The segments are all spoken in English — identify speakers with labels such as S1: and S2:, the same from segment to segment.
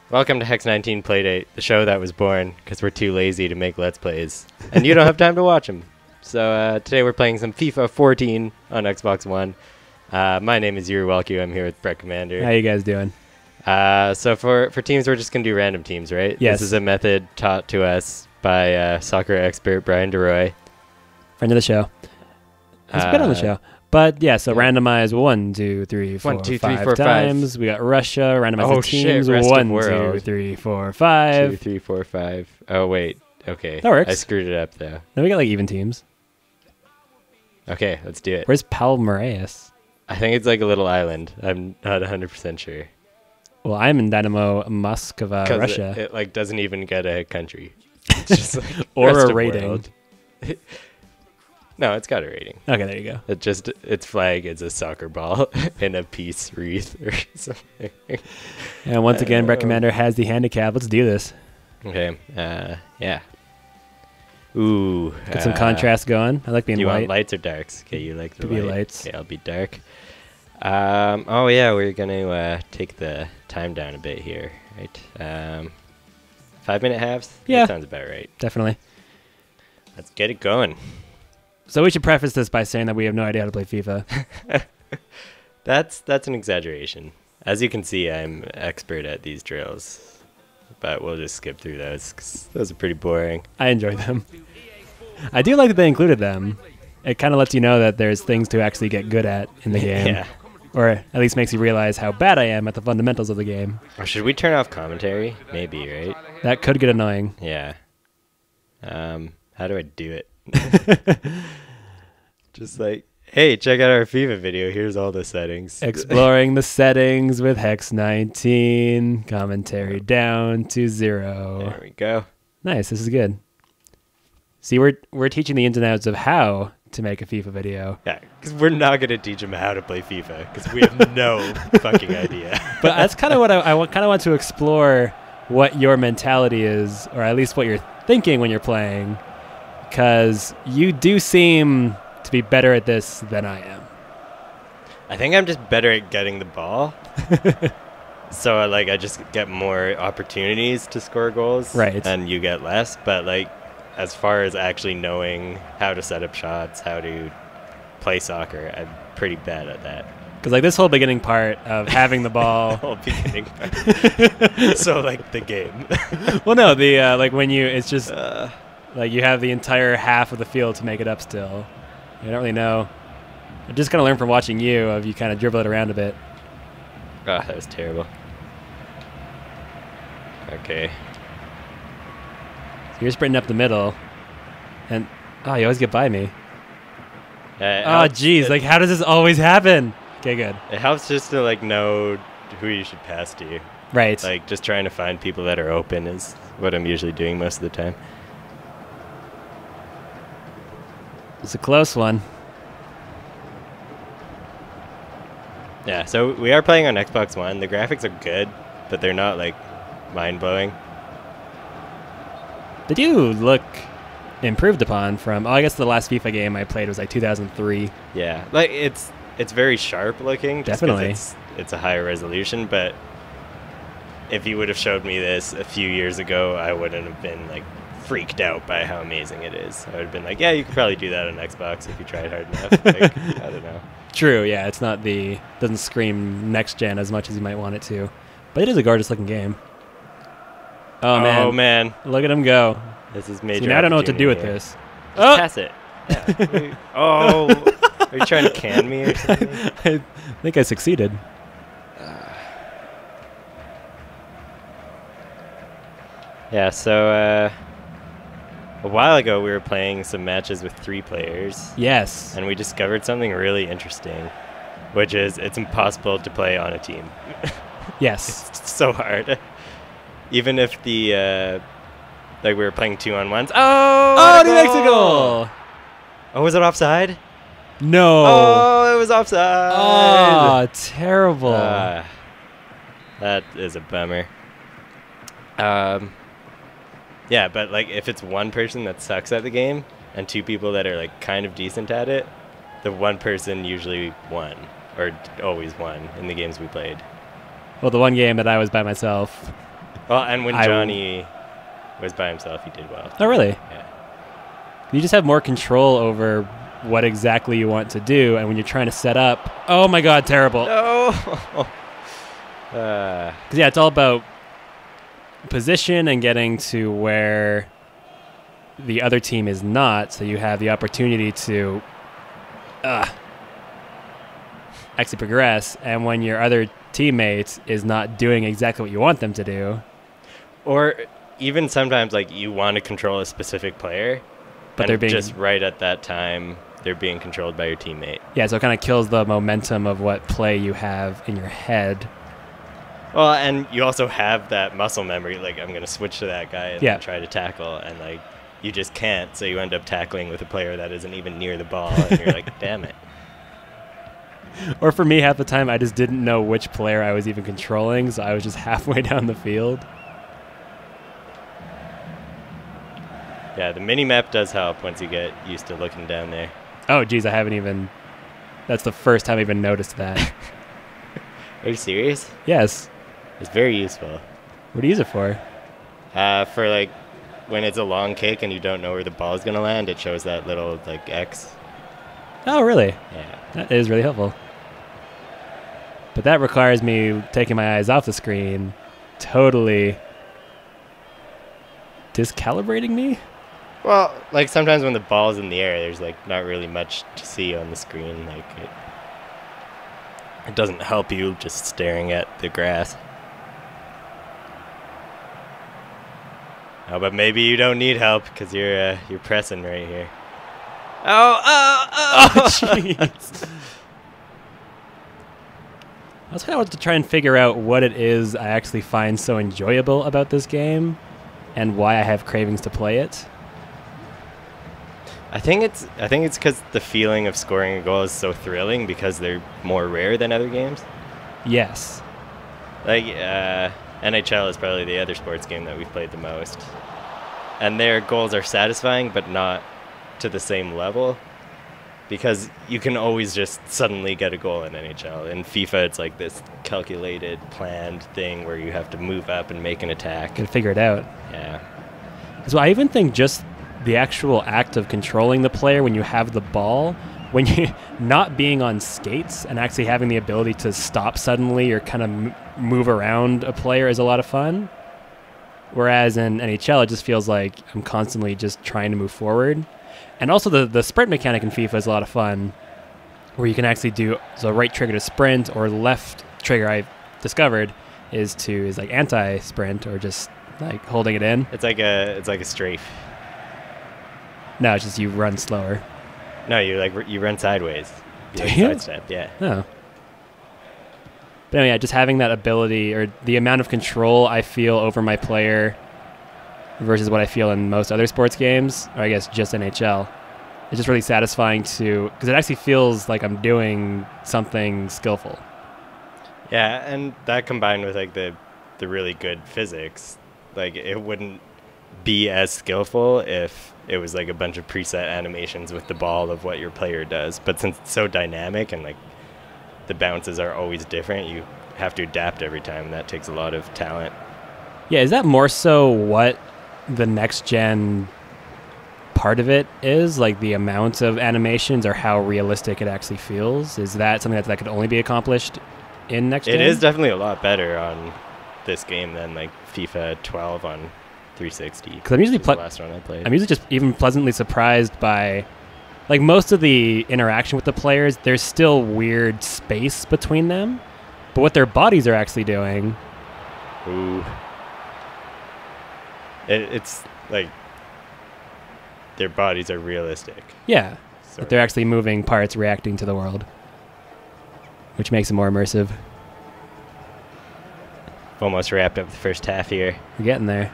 S1: Welcome to Hex19 Playdate, the show that was born because we're too lazy to make Let's Plays, and you don't have time to watch them. So today we're playing some FIFA 14 on Xbox One. My name is Yuri Walkiw. I'm here with Commandeur.
S2: How you guys doing?
S1: So for teams, we're just going to do random teams, right?
S2: Yes.
S1: This is a method taught to us by soccer expert Brian DeRoy.
S2: Friend of the show. He's been on the show. But yeah, so randomize 1, 2, 3, 4, 5 times. We got Russia. Randomize the teams.
S1: Rest
S2: 1,
S1: of world.
S2: 2, 3, 4, 5.
S1: 2, 3, 4, 5. Oh wait, okay.
S2: That works.
S1: I screwed it up though.
S2: Then we got like even teams.
S1: Okay, let's do it.
S2: Where's Palmeiras?
S1: I think it's like a little island. I'm not 100% sure.
S2: Well, I'm in Dynamo Moscow, Russia.
S1: It like doesn't even get a country. It's just like
S2: or
S1: rest
S2: a
S1: of
S2: rating.
S1: world. No, it's got a rating.
S2: Okay, there you go.
S1: Its flag is a soccer ball in a peace wreath or something.
S2: And once again, Commander has the handicap. Let's do this.
S1: Okay. Yeah. Ooh.
S2: Get some contrast going. I like being
S1: you
S2: white.
S1: Want lights or darks? Okay, you like the
S2: lights.
S1: Okay, I'll be dark. Oh yeah, we're gonna take the time down a bit here, right? 5-minute halves.
S2: Yeah,
S1: that sounds about right.
S2: Definitely.
S1: Let's get it going.
S2: So we should preface this by saying that we have no idea how to play FIFA.
S1: That's an exaggeration. As you can see, I'm expert at these drills, but we'll just skip through those because those are pretty boring.
S2: I enjoy them. I do like that they included them. It kind of lets you know that there's things to actually get good at in the game.
S1: Yeah.
S2: Or at least makes you realize how bad I am at the fundamentals of the game.
S1: Or should we turn off commentary? Maybe, right?
S2: That could get annoying.
S1: Yeah. How do I do it? Just like, hey, check out our FIFA video. Here's all the settings.
S2: Exploring the settings with Hex19. Commentary down to 0.
S1: There we go.
S2: Nice. This is good. See, we're teaching the ins and outs of how to make a FIFA video.
S1: Yeah, because we're not going to teach them how to play FIFA because we have no fucking idea.
S2: But that's kind of what I kind of want to explore, what your mentality is, or at least what you're thinking when you're playing, because you do seem to be better at this than I am.
S1: I think I'm just better at getting the ball. So I just get more opportunities to score goals.
S2: Right.
S1: And you get less. But as far as actually knowing how to set up shots, how to play soccer, I'm pretty bad at that.
S2: Because this whole beginning part of having the ball.
S1: The whole beginning part. So the game.
S2: Well, no, the when you, it's just you have the entire half of the field to make it up still. You don't really know. I'm just gonna learn from watching you. You kind of dribble it around a bit.
S1: Ah, that was terrible. Okay.
S2: So you're sprinting up the middle, and you always get by me.
S1: Oh,
S2: geez, how does this always happen? Okay, good.
S1: It helps just to know who you should pass to.
S2: Right.
S1: Just trying to find people that are open is what I'm usually doing most of the time.
S2: It's a close one.
S1: Yeah, so we are playing on Xbox One. The graphics are good, but they're not mind-blowing.
S2: They do look improved upon from, I guess the last FIFA game I played was 2003.
S1: Yeah, it's very sharp looking.
S2: Definitely.
S1: It's a higher resolution, but if you would have showed me this a few years ago, I wouldn't have been freaked out by how amazing it is. I would have been yeah, you could probably do that on Xbox if you tried hard enough. I don't know.
S2: True, yeah, it's not doesn't scream next gen as much as you might want it to, but it is a gorgeous looking game. Oh man, look at him go.
S1: This is major.
S2: See, now I don't know what to do with this.
S1: Just pass it. Yeah. Oh, are you trying to can me or something?
S2: I think I succeeded.
S1: Yeah, so a while ago we were playing some matches with 3 players.
S2: Yes.
S1: And we discovered something really interesting, which is it's impossible to play on a team.
S2: Yes.
S1: It's so hard. Even if the we were playing 2-on-1s. Oh,
S2: he makes a goal.
S1: Oh, was it offside?
S2: No.
S1: Oh, it was offside.
S2: Oh, terrible.
S1: That is a bummer. Yeah, but if it's one person that sucks at the game and 2 people that are kind of decent at it, the one person usually won, or always won in the games we played.
S2: Well, the one game that I was by myself,
S1: Well, and when Johnny was by himself, he did well.
S2: Oh, really?
S1: Yeah.
S2: You just have more control over what exactly you want to do, and when you're trying to set up, oh my god, terrible.
S1: No.
S2: 'Cause yeah, it's all about position and getting to where the other team is not, so you have the opportunity to actually progress. And when your other teammate is not doing exactly what you want them to do,
S1: or even sometimes like you want to control a specific player,
S2: but
S1: and
S2: they're being
S1: just right at that time they're being controlled by your teammate.
S2: Yeah, so it kind of kills the momentum of what play you have in your head.
S1: Well, and you also have that muscle memory, like I'm gonna switch to that guy and then try to tackle, and like you just can't, so you end up tackling with a player that isn't even near the ball, and you're like, damn it.
S2: Or for me, half the time I just didn't know which player I was even controlling, so I was just halfway down the field.
S1: Yeah, the mini-map does help once you get used to looking down there.
S2: Oh, geez, I haven't even... That's the first time I even noticed that.
S1: Are you serious?
S2: Yes.
S1: It's very useful.
S2: What do you use it for?
S1: For, like, when it's a long kick and you don't know where the ball is going to land, it shows that little, like, X.
S2: Oh, really?
S1: Yeah.
S2: That is really helpful. But that requires me taking my eyes off the screen, totally discalibrating me?
S1: Well, like, sometimes when the ball's in the air, there's, like, not really much to see on the screen. Like, it doesn't help you just staring at the grass. Oh, but maybe you don't need help because you're pressing right here. Oh,
S2: Jeez. I was kind of wanted to try and figure out what it is I actually find so enjoyable about this game and why I have cravings to play it.
S1: I think it's because the feeling of scoring a goal is so thrilling because they're more rare than other games.
S2: Yes.
S1: Like, NHL is probably the other sports game that we've played the most. And their goals are satisfying, but not to the same level. Because you can always just suddenly get a goal in NHL. In FIFA, it's like this calculated, planned thing where you have to move up and make an attack.
S2: And figure it out.
S1: Yeah.
S2: So I even think just the actual act of controlling the player when you have the ball, when you not being on skates and actually having the ability to stop suddenly or kind of move around a player is a lot of fun. Whereas in NHL, it just feels like I'm constantly just trying to move forward. And also the sprint mechanic in FIFA is a lot of fun, where you can actually do so right trigger to sprint or left trigger I've discovered is like anti-sprint or just like holding it in.
S1: It's like a strafe.
S2: No, it's just you run slower.
S1: No, you run sideways.
S2: Do you?
S1: Sidestep, yeah.
S2: Oh. But anyway, just having that ability or the amount of control I feel over my player versus what I feel in most other sports games, or I guess just NHL, it's just really satisfying because it actually feels like I'm doing something skillful.
S1: Yeah, and that combined with like the really good physics, like it wouldn't be as skillful if it was like a bunch of preset animations with the ball of what your player does. But since it's so dynamic and like the bounces are always different, you have to adapt every time, and that takes a lot of talent.
S2: Yeah, is that more so what the next gen part of it is, like the amount of animations or how realistic it actually feels? Is that something that could only be accomplished in next gen?
S1: It is definitely a lot better on this game than like FIFA 12 on 360.
S2: Because I'm usually
S1: the last one I played.
S2: I'm usually just even pleasantly surprised by like most of the interaction with the players. There's still weird space between them, but what their bodies are actually doing.
S1: Ooh. It's like their bodies are realistic.
S2: Yeah, but they're actually moving parts reacting to the world, which makes it more immersive.
S1: Almost wrapped up the first half here.
S2: We're getting there.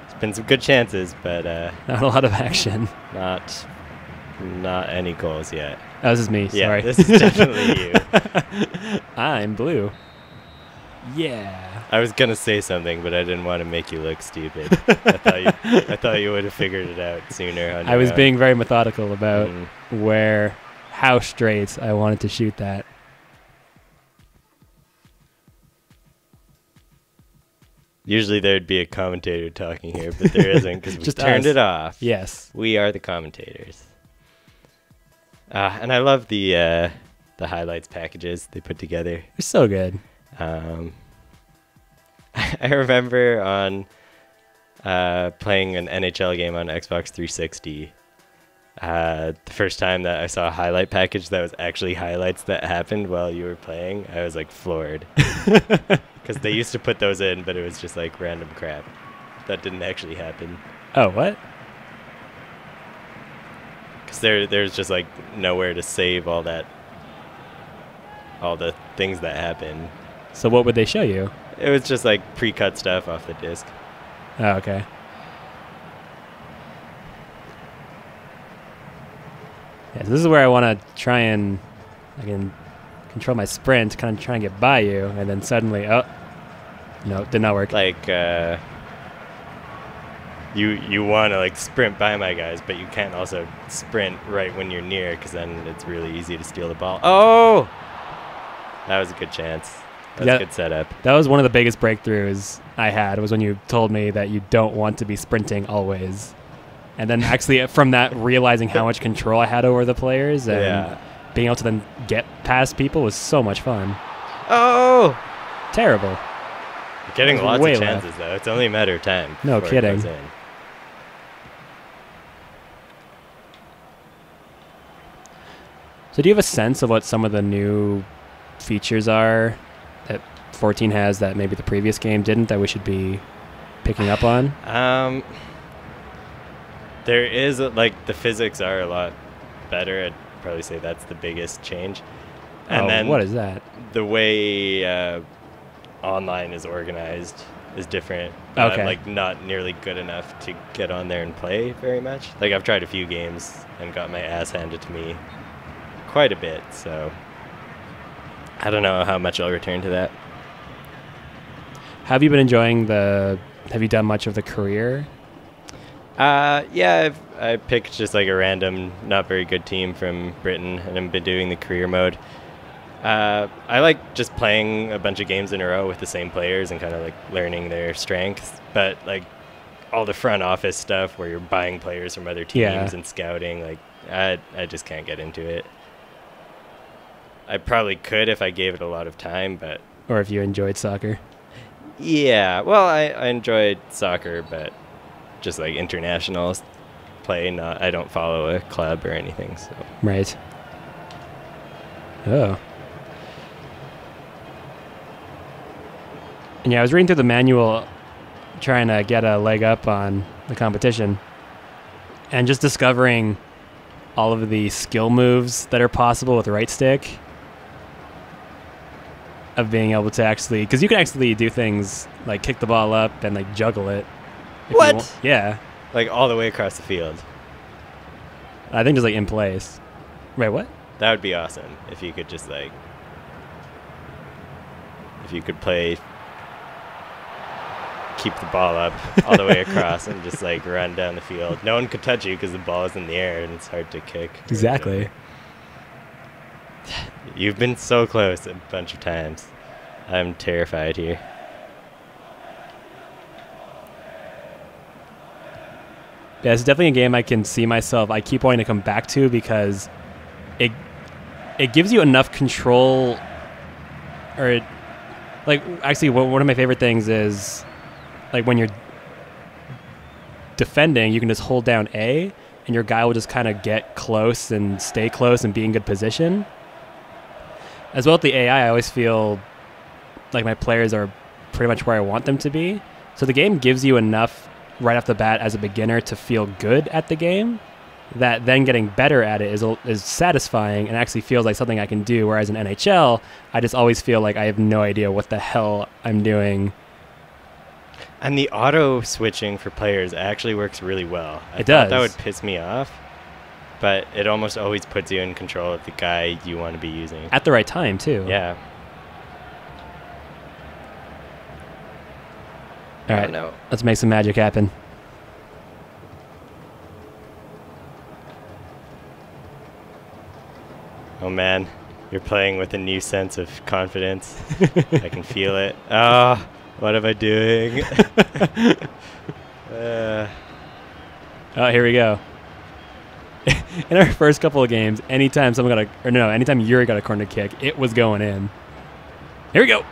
S1: It's been some good chances, but
S2: not a lot of action.
S1: Not any goals yet.
S2: Oh, this is me.
S1: Yeah,
S2: Sorry.
S1: this is definitely you.
S2: I'm blue. Yeah.
S1: I was gonna say something, but I didn't want to make you look stupid. I thought you would have figured it out sooner. On
S2: I was
S1: your own.
S2: being very methodical about how straight I wanted to shoot that.
S1: Usually there'd be a commentator talking here, but there isn't because we
S2: Just
S1: turned
S2: us.
S1: it off.
S2: Yes.
S1: We are the commentators. And I love the highlights packages they put together.
S2: They're so good.
S1: I remember on playing an NHL game on Xbox 360. The first time that I saw a highlight package that was actually highlights that happened while you were playing, I was like floored. Because they used to put those in, but it was just like random crap. That didn't actually happen.
S2: Oh, what?
S1: Because there's just like nowhere to save all the things that happen.
S2: So what would they show you?
S1: It was just like pre-cut stuff off the disc.
S2: Oh, okay. Yeah, so this is where I want to try and I can control my sprint, kind of try and get by you, and then suddenly, oh, no, it did not work.
S1: Like you want to like sprint by my guys, but you can't also sprint right when you're near, because then it's really easy to steal the ball. Oh, that was a good chance. That's a good setup.
S2: That was one of the biggest breakthroughs I had, was when you told me that you don't want to be sprinting always. And then actually from that, realizing how much control I had over the players and being able to then get past people was so much fun.
S1: Oh!
S2: Terrible.
S1: You're getting lots of chances, though. It's only a matter of time.
S2: No kidding. So do you have a sense of what some of the new features are that 14 has that maybe the previous game didn't, that we should be picking up on?
S1: There is, like, the physics are a lot better. I'd probably say that's the biggest change. And then
S2: what is that?
S1: The way online is organized is different.
S2: Okay.
S1: I'm, like, not nearly good enough to get on there and play very much. Like, I've tried a few games and got my ass handed to me quite a bit, so I don't know how much I'll return to that.
S2: Have you been enjoying have you done much of the career?
S1: Yeah, I picked just like a random, not very good team from Britain, and I've been doing the career mode. I like just playing a bunch of games in a row with the same players and kind of like learning their strengths, but like all the front office stuff where you're buying players from other teams and scouting, like I just can't get into it. I probably could if I gave it a lot of time, but...
S2: Or if you enjoyed soccer.
S1: Yeah, well, I enjoyed soccer, but just like international play, I don't follow a club or anything, so...
S2: Right. Oh. And yeah, I was reading through the manual trying to get a leg up on the competition, and just discovering all of the skill moves that are possible with the right stick, of being able to actually, because you can actually do things like kick the ball up and like juggle it.
S1: What?
S2: Yeah.
S1: Like all the way across the field.
S2: I think just like in place. Wait, what?
S1: That would be awesome if you could just like, if you could play, keep the ball up all the way across and just like run down the field. No one could touch you because the ball is in the air and it's hard to kick.
S2: Exactly.
S1: You've been so close a bunch of times. I'm terrified here.
S2: Yeah, it's definitely a game I can see myself. I keep wanting to come back to because it gives you enough control, or like actually one of my favorite things is like when you're defending, you can just hold down A and your guy will just kind of get close and stay close and be in good position. As well as the AI, I always feel like my players are pretty much where I want them to be. So the game gives you enough right off the bat as a beginner to feel good at the game, that then getting better at it is satisfying and actually feels like something I can do. Whereas in NHL, I just always feel like I have no idea what the hell I'm doing.
S1: And the auto switching for players actually works really well. I
S2: thought
S1: that would piss me off, but it almost always puts you in control of the guy you want to be using.
S2: At the right time, too.
S1: Yeah.
S2: All right, let's make some magic happen.
S1: Oh man, you're playing with a new sense of confidence. I can feel it. Oh, What am I doing?
S2: Oh, here we go. In our first couple of games, anytime anytime Yuri got a corner kick, it was going in. Here we go.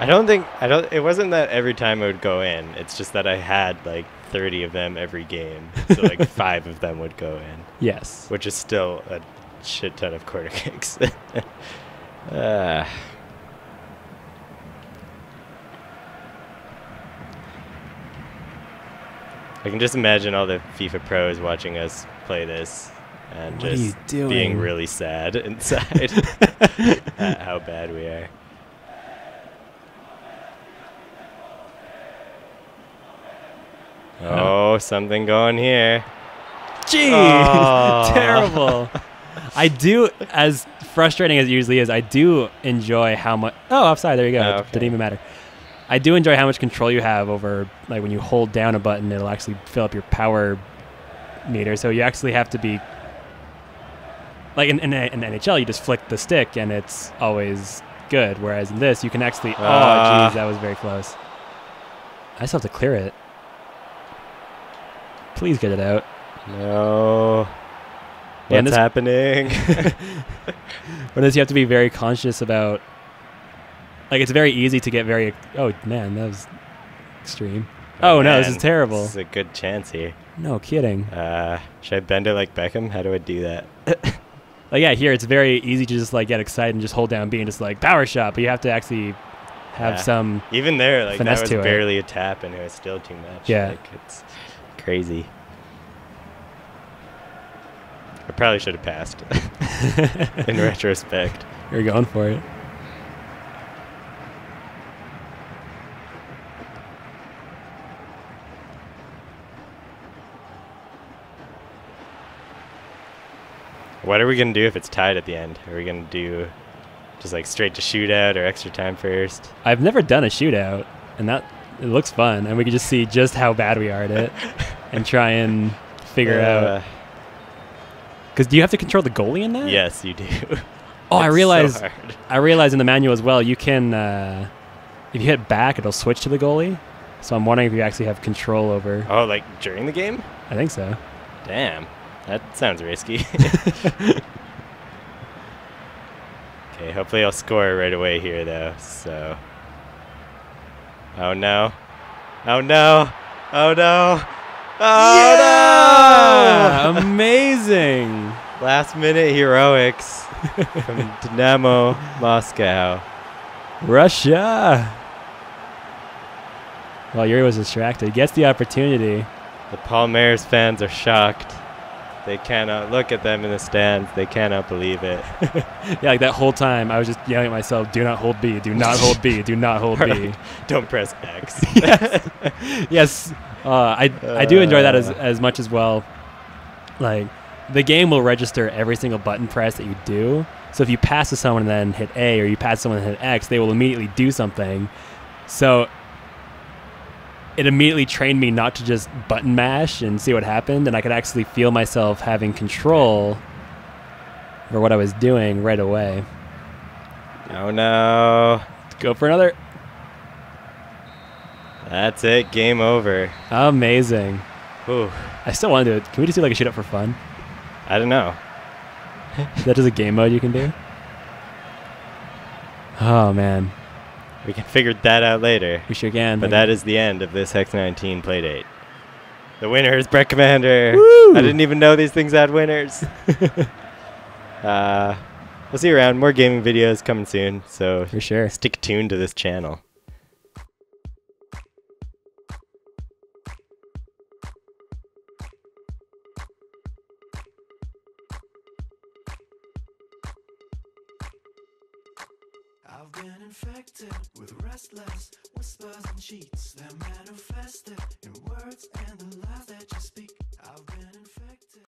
S1: It wasn't that every time it would go in. It's just that I had like 30 of them every game. So like 5 of them would go in.
S2: Yes.
S1: Which is still a shit ton of corner kicks. I can just imagine all the FIFA pros watching us play this and
S2: What are you
S1: just
S2: doing?
S1: being really sad inside at how bad we are. Oh, something going here.
S2: Gee,
S1: Oh.
S2: terrible. I do, as frustrating as it usually is, I do enjoy how much... Oh, offside, there you go.
S1: Oh,
S2: It
S1: okay.
S2: didn't even matter. I do enjoy how much control you have over, like, when you hold down a button, it'll actually fill up your power meter. So you actually have to be... Like, in NHL, you just flick the stick, and it's always good. Whereas in this, you can actually... Oh, jeez, that was very close. I still have to clear it. Please get it out.
S1: No.
S2: Yeah,
S1: What's happening?
S2: With this, you have to be very conscious about... Like, it's very easy to get very... Oh, man, that was extreme. Oh, no, this is
S1: Man,
S2: terrible.
S1: This is a good chance here.
S2: No kidding.
S1: Should I bend it like Beckham? How do I do that?
S2: Like, yeah, here, it's very easy to just, like, get excited and just hold down B and just, like, power shot. But you have to actually have some...
S1: Even there, like,
S2: finesse
S1: that was
S2: to it.
S1: barely a tap, and it was still too much.
S2: Yeah.
S1: Like, it's crazy. I probably should have passed. In retrospect.
S2: You're going for it.
S1: What are we going to do if it's tied at the end? Are we going to do just like straight to shootout or extra time first?
S2: I've never done a shootout, and it looks fun. And we can just see just how bad we are at it and try and figure out. Because do you have to control the goalie in that?
S1: Yes, you do.
S2: Oh, I
S1: It's
S2: realized.
S1: so hard.
S2: I realized in the manual as well. You can, if you hit back, it'll switch to the goalie. So I'm wondering if you actually have control over.
S1: Oh, like during the game?
S2: I think so.
S1: Damn. That sounds risky. Okay, hopefully I'll score right away here, though. So. Oh, no. Oh, no. Oh, no. Oh,
S2: Yeah! Amazing.
S1: no. Last minute heroics from Dynamo Moscow.
S2: Russia. Well, Yuri was distracted. Gets the opportunity.
S1: The Palmeiras fans are shocked. They cannot look at them in the stands. They cannot believe it.
S2: Yeah, like that whole time, I was just yelling at myself, do not hold B, do not hold B, do not hold B.
S1: Don't press X.
S2: Yes. I do enjoy that as much as well. Like, the game will register every single button press that you do. So if you pass to someone and then hit A, or you pass to someone and hit X, they will immediately do something. So it immediately trained me not to just button mash and see what happened, and I could actually feel myself having control over what I was doing right away.
S1: Oh, no.
S2: Let's go for another.
S1: That's it. Game over.
S2: Amazing.
S1: Whew.
S2: I still want to do it. Can we just do like a shootout for fun?
S1: I don't know.
S2: Is that just a game mode you can do? Oh, man.
S1: We can figure that out later.
S2: We sure can.
S1: But that is the end of this Hex19 Playdate. The winner is Brett Commander.
S2: Woo!
S1: I didn't even know these things had winners. We'll see you around. More gaming videos coming soon. So
S2: For sure.
S1: stick tuned to this channel.
S3: I've been infected with restless whispers and cheats. They're manifested in words and the lies that you speak. I've been infected.